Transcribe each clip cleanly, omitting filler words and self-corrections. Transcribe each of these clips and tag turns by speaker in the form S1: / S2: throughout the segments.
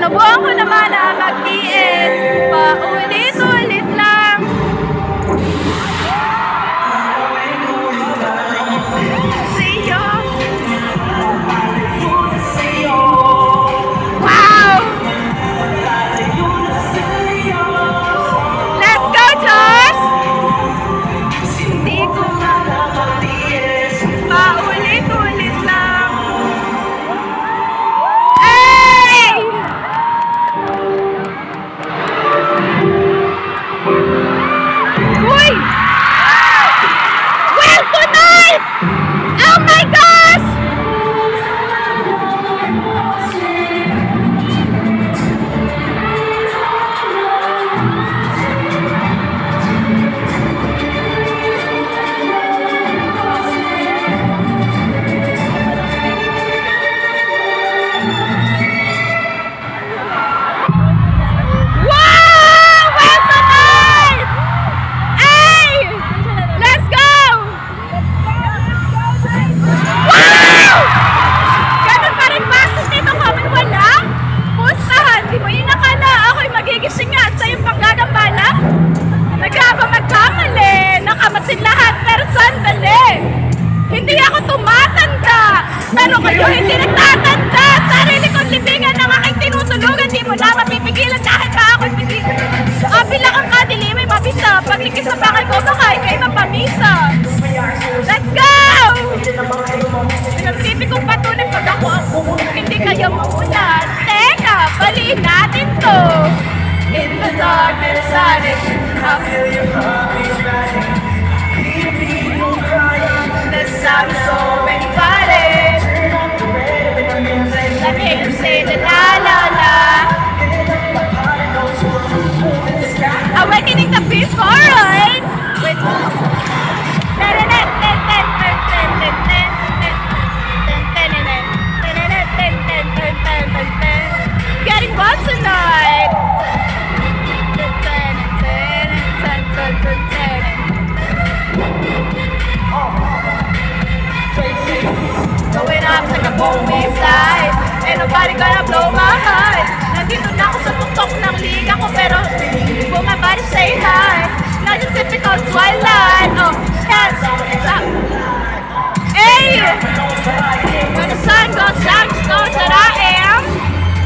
S1: Sinubukan ko naman na mag-DS. Paulit-ulit lang. Hindi ako tumatanda, pero kayo hindi nagtatanda. Sarili kong libingan ng aking tinutulugan, di mo na mapipigilan dahil ka ako'y pigilan. Bilang ang kadili may mabisa, paglikis sa bakal ko baka ikay mapamisa. Let's go! Pinagsipi kong patunay pag ako hindi kayo mauna. Teka, baliin natin to. In the darkness I feel your heartbeat rising. The sound is so inviting. Let me hear you say the la la la. Awakening the peace for right. Getting wild tonight. Going up like a movie side. Ain't nobody gonna blow my heart. Nandito na ako sa tuktok ng liga ko, pero bumabari say hi. Not your typical twilight. Oh, hands up. Hey! When the sun goes down, just know that I am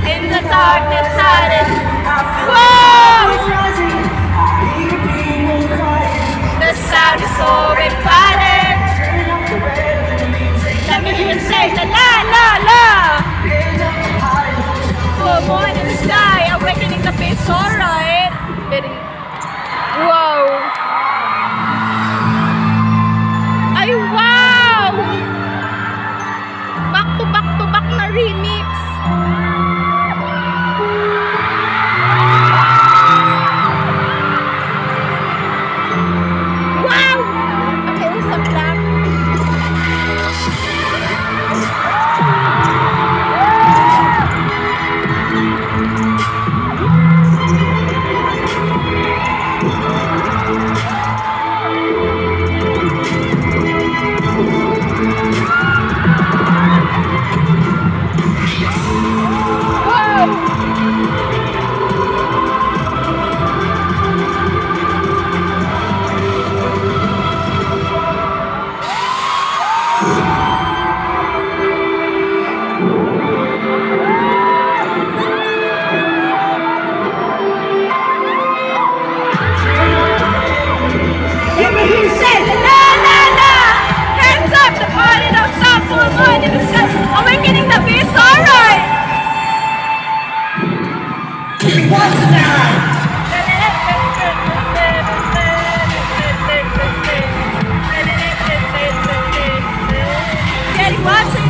S1: in the darkness hiding. Whoa! The sound is so inviting. Let me hear you say la la la la. Full moon in the sky, awakening the peace, alright. Whoa. Ay wow! Back to back na remix. Wow! Okay, usap lang. Awakening the beast, alright! What's that? Getting watching.